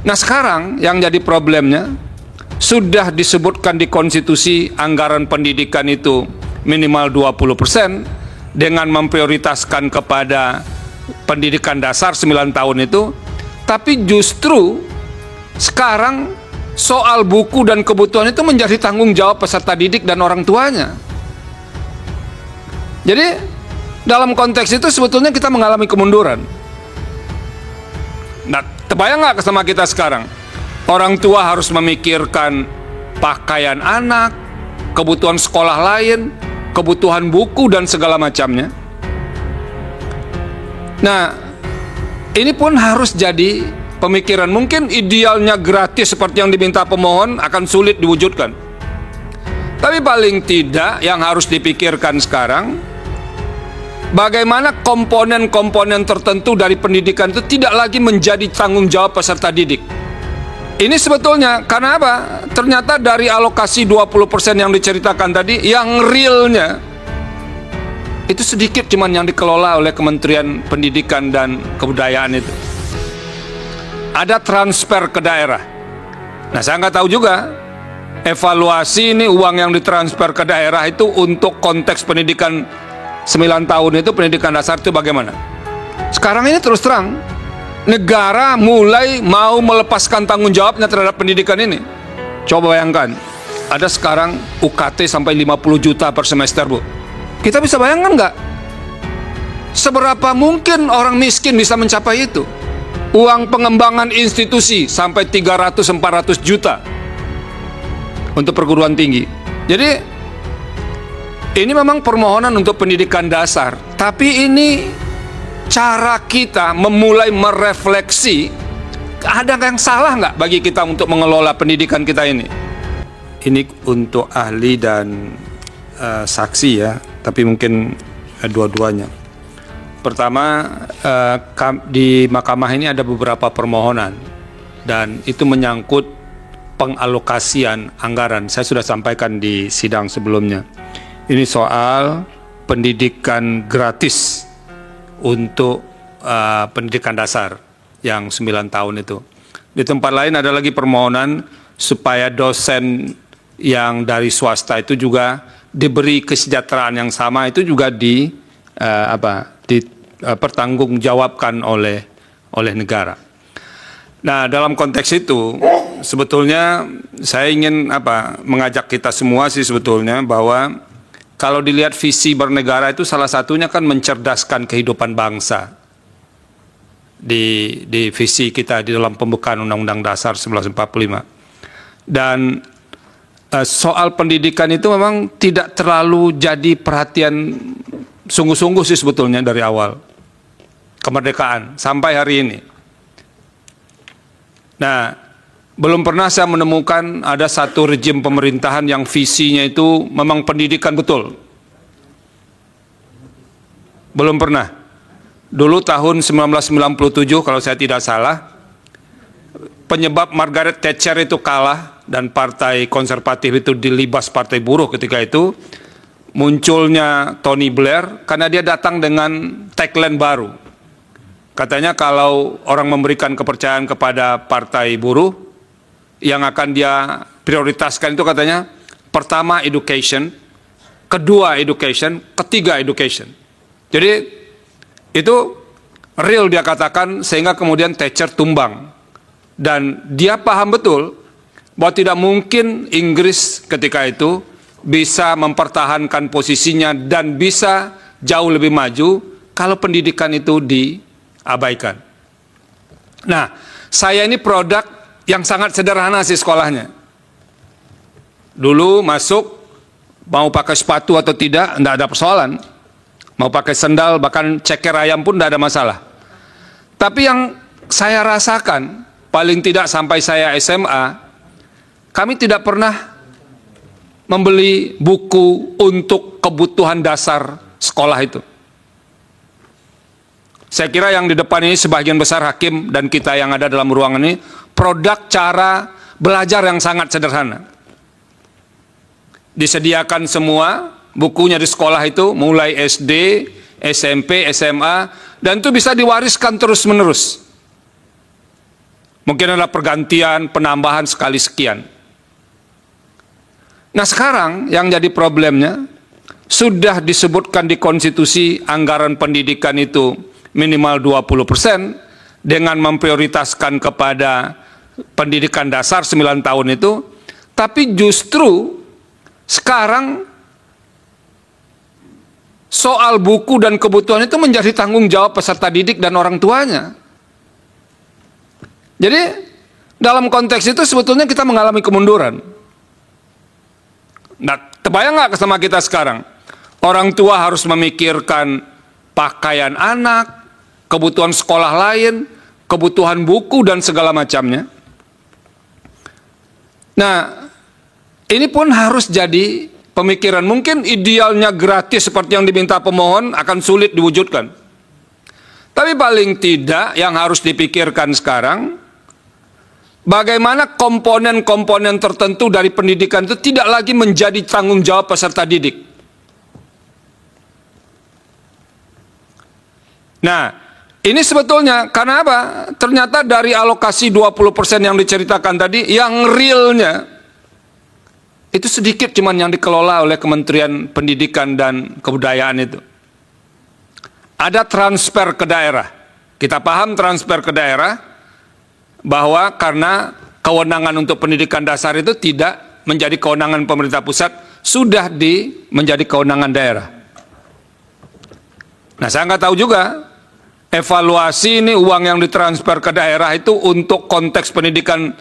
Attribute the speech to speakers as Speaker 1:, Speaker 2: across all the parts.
Speaker 1: Nah sekarang yang jadi problemnya, sudah disebutkan di konstitusi anggaran pendidikan itu minimal 20% dengan memprioritaskan kepada pendidikan dasar 9 tahun itu, tapi justru sekarang soal buku dan kebutuhan itu menjadi tanggung jawab peserta didik dan orang tuanya. Jadi dalam konteks itu sebetulnya kita mengalami kemunduran. Nah, terbayang nggak sama kita sekarang? Orang tua harus memikirkan pakaian anak, kebutuhan sekolah lain, kebutuhan buku dan segala macamnya. Nah, ini pun harus jadi pemikiran. Mungkin idealnya gratis seperti yang diminta pemohon akan sulit diwujudkan. Tapi paling tidak yang harus dipikirkan sekarang, bagaimana komponen-komponen tertentu dari pendidikan itu tidak lagi menjadi tanggung jawab peserta didik. Ini sebetulnya karena apa? Ternyata dari alokasi 20% yang diceritakan tadi, yang realnya itu sedikit, cuman yang dikelola oleh Kementerian Pendidikan dan Kebudayaan itu. Ada transfer ke daerah. Nah, saya nggak tahu juga evaluasi ini uang yang ditransfer ke daerah itu untuk konteks pendidikan 9 tahun itu, pendidikan dasar itu bagaimana. Sekarang ini terus terang negara mulai mau melepaskan tanggung jawabnya terhadap pendidikan ini. Coba bayangkan, ada sekarang UKT sampai 50 juta per semester, Bu. Kita bisa bayangkan nggak? Seberapa mungkin orang miskin bisa mencapai itu? Uang pengembangan institusi sampai 300-400 juta untuk perguruan tinggi. Jadi ini memang permohonan untuk pendidikan dasar, tapi ini cara kita memulai merefleksi, ada yang salah nggak bagi kita untuk mengelola pendidikan kita ini? Ini untuk ahli dan saksi ya, tapi mungkin dua-duanya. Pertama, di mahkamah ini ada beberapa permohonan dan itu menyangkut pengalokasian anggaran. Saya sudah sampaikan di sidang sebelumnya. Ini soal pendidikan gratis untuk pendidikan dasar yang 9 tahun itu. Di tempat lain ada lagi permohonan supaya dosen yang dari swasta itu juga diberi kesejahteraan yang sama, itu juga dipertanggungjawabkan oleh negara. Nah, dalam konteks itu sebetulnya saya ingin mengajak kita semua sih sebetulnya bahwa kalau dilihat visi bernegara itu salah satunya kan mencerdaskan kehidupan bangsa. Di visi kita di dalam pembukaan Undang-Undang Dasar 1945. Dan soal pendidikan itu memang tidak terlalu jadi perhatian sungguh-sungguh sih sebetulnya dari awal kemerdekaan sampai hari ini. Nah, belum pernah saya menemukan ada satu rejim pemerintahan yang visinya itu memang pendidikan betul. Belum pernah. Dulu tahun 1997 kalau saya tidak salah, penyebab Margaret Thatcher itu kalah dan partai konservatif itu dilibas partai buruh ketika itu, munculnya Tony Blair karena dia datang dengan tagline baru. Katanya kalau orang memberikan kepercayaan kepada partai buruh, yang akan dia prioritaskan itu katanya pertama education, kedua education, ketiga education. Jadi itu real dia katakan, sehingga kemudian Thatcher tumbang. Dan dia paham betul bahwa tidak mungkin Inggris ketika itu bisa mempertahankan posisinya dan bisa jauh lebih maju kalau pendidikan itu diabaikan. Nah, saya ini produk yang sangat sederhana sih sekolahnya. Dulu masuk, mau pakai sepatu atau tidak, enggak ada persoalan. Mau pakai sendal, bahkan ceker ayam pun enggak ada masalah. Tapi yang saya rasakan, paling tidak sampai saya SMA, kami tidak pernah membeli buku untuk kebutuhan dasar sekolah itu. Saya kira yang di depan ini sebagian besar hakim dan kita yang ada dalam ruangan ini produk cara belajar yang sangat sederhana. Disediakan semua bukunya di sekolah itu mulai SD, SMP, SMA, dan itu bisa diwariskan terus-menerus. Mungkin ada pergantian, penambahan sekali sekian. Nah sekarang yang jadi problemnya, sudah disebutkan di konstitusi anggaran pendidikan itu minimal 20% dengan memprioritaskan kepada pendidikan dasar 9 tahun itu, tapi justru sekarang soal buku dan kebutuhan itu menjadi tanggung jawab peserta didik dan orang tuanya. Jadi dalam konteks itu sebetulnya kita mengalami kemunduran. Nah, terbayang nggak sama kita sekarang? Orang tua harus memikirkan pakaian anak, kebutuhan sekolah lain, kebutuhan buku dan segala macamnya. Nah, ini pun harus jadi pemikiran. Mungkin idealnya gratis seperti yang diminta pemohon akan sulit diwujudkan. Tapi paling tidak yang harus dipikirkan sekarang, bagaimana komponen-komponen tertentu dari pendidikan itu tidak lagi menjadi tanggung jawab peserta didik. Nah, ini sebetulnya karena apa? Ternyata dari alokasi 20% yang diceritakan tadi, yang realnya itu sedikit cuman yang dikelola oleh Kementerian Pendidikan dan Kebudayaan itu. Ada transfer ke daerah. Kita paham transfer ke daerah, bahwa karena kewenangan untuk pendidikan dasar itu tidak menjadi kewenangan pemerintah pusat, sudah menjadi kewenangan daerah. Nah, saya nggak tahu juga evaluasi ini uang yang ditransfer ke daerah itu untuk konteks pendidikan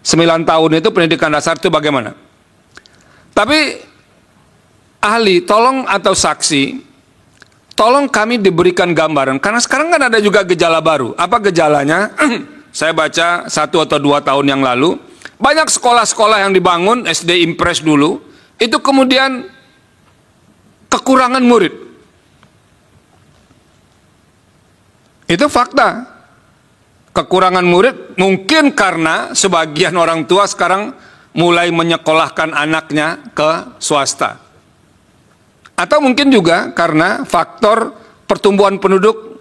Speaker 1: 9 tahun itu, pendidikan dasar itu bagaimana. Tapi ahli, tolong, atau saksi, tolong kami diberikan gambaran, karena sekarang kan ada juga gejala baru. Apa gejalanya? Saya baca 1 atau 2 tahun yang lalu, banyak sekolah-sekolah yang dibangun, SD Impres dulu, itu kemudian kekurangan murid. Itu fakta. Kekurangan murid mungkin karena sebagian orang tua sekarang mulai menyekolahkan anaknya ke swasta. Atau mungkin juga karena faktor pertumbuhan penduduk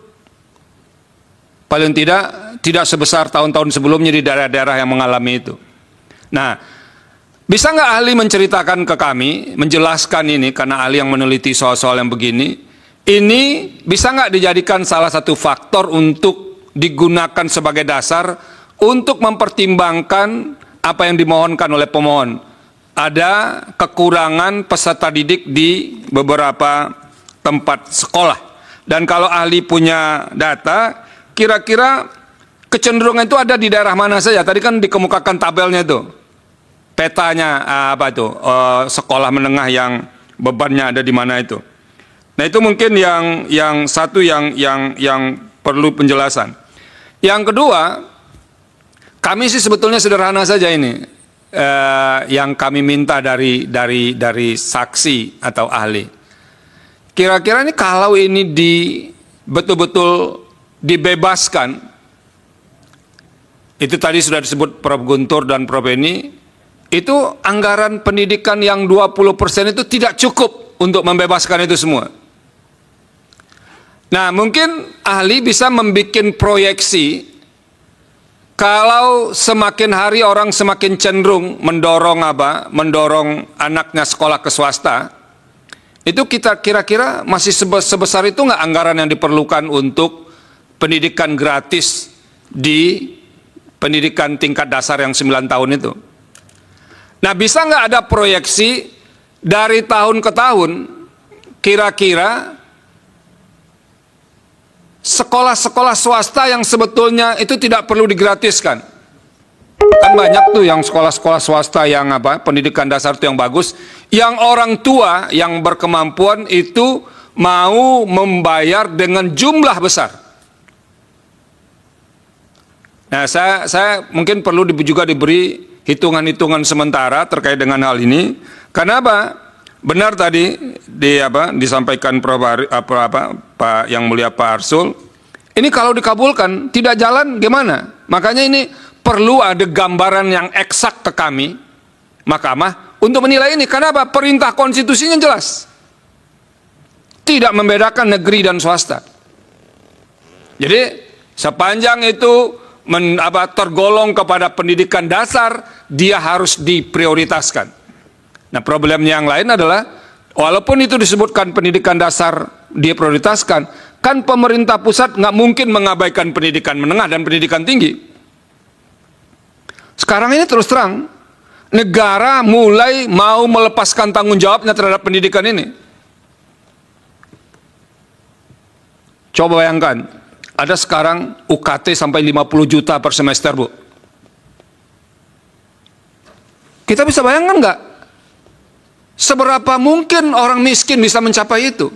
Speaker 1: paling tidak sebesar tahun-tahun sebelumnya di daerah-daerah yang mengalami itu. Nah, bisa nggak ahli menceritakan ke kami, menjelaskan ini, karena ahli yang meneliti soal-soal yang begini, ini bisa nggak dijadikan salah satu faktor untuk digunakan sebagai dasar untuk mempertimbangkan apa yang dimohonkan oleh pemohon. Ada kekurangan peserta didik di beberapa tempat sekolah. Dan kalau ahli punya data, kira-kira kecenderungan itu ada di daerah mana saja? Tadi kan dikemukakan tabelnya itu, petanya apa itu, sekolah menengah yang bebannya ada di mana itu. Nah itu mungkin yang satu yang perlu penjelasan. Yang kedua, kami sih sebetulnya sederhana saja ini, yang kami minta dari saksi atau ahli. Kira-kira ini kalau ini betul-betul dibebaskan, itu tadi sudah disebut Prof. Guntur dan Prof. Eni, itu anggaran pendidikan yang 20% itu tidak cukup untuk membebaskan itu semua. Nah, mungkin ahli bisa membuat proyeksi, kalau semakin hari orang semakin cenderung mendorong anaknya sekolah ke swasta, itu kita kira-kira masih sebesar itu nggak anggaran yang diperlukan untuk pendidikan gratis di pendidikan tingkat dasar yang 9 tahun itu. Nah, bisa nggak ada proyeksi dari tahun ke tahun, kira-kira sekolah-sekolah swasta yang sebetulnya itu tidak perlu digratiskan. Kan banyak tuh yang sekolah-sekolah swasta yang pendidikan dasar itu yang bagus, yang orang tua yang berkemampuan itu mau membayar dengan jumlah besar. Nah, saya mungkin perlu juga diberi hitungan-hitungan sementara terkait dengan hal ini. Karena apa? Benar tadi disampaikan Pak Yang Mulia Pak Arsul. Ini kalau dikabulkan tidak jalan gimana? Makanya ini perlu ada gambaran yang eksak ke kami, Mahkamah, untuk menilai ini. Karena apa? Perintah konstitusinya jelas, tidak membedakan negeri dan swasta. Jadi sepanjang itu tergolong kepada pendidikan dasar, dia harus diprioritaskan. Nah, problemnya yang lain adalah, walaupun itu disebutkan pendidikan dasar dia prioritaskan, kan pemerintah pusat nggak mungkin mengabaikan pendidikan menengah dan pendidikan tinggi. Sekarang ini terus terang, negara mulai mau melepaskan tanggung jawabnya terhadap pendidikan ini. Coba bayangkan, ada sekarang UKT sampai 50 juta per semester, Bu. Kita bisa bayangkan nggak? Seberapa mungkin orang miskin bisa mencapai itu?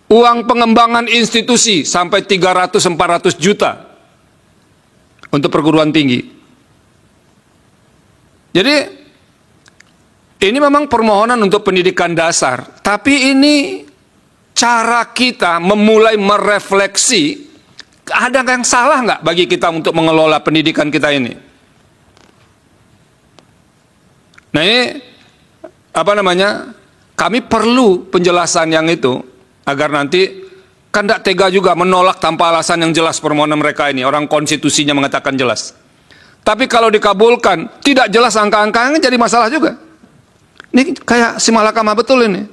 Speaker 1: Uang pengembangan institusi sampai 300-400 juta untuk perguruan tinggi. Jadi, ini memang permohonan untuk pendidikan dasar, tapi ini cara kita memulai merefleksi, ada yang salah nggak bagi kita untuk mengelola pendidikan kita ini? Nah, ini kami perlu penjelasan yang itu, agar nanti kan tidak tega juga menolak tanpa alasan yang jelas permohonan mereka ini. Orang konstitusinya mengatakan jelas. Tapi kalau dikabulkan, tidak jelas angka-angkanya jadi masalah juga. Ini kayak si malakama betul ini.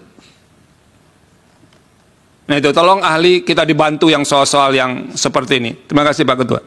Speaker 1: Nah itu, tolong ahli kita dibantu yang soal-soal yang seperti ini. Terima kasih Pak Ketua.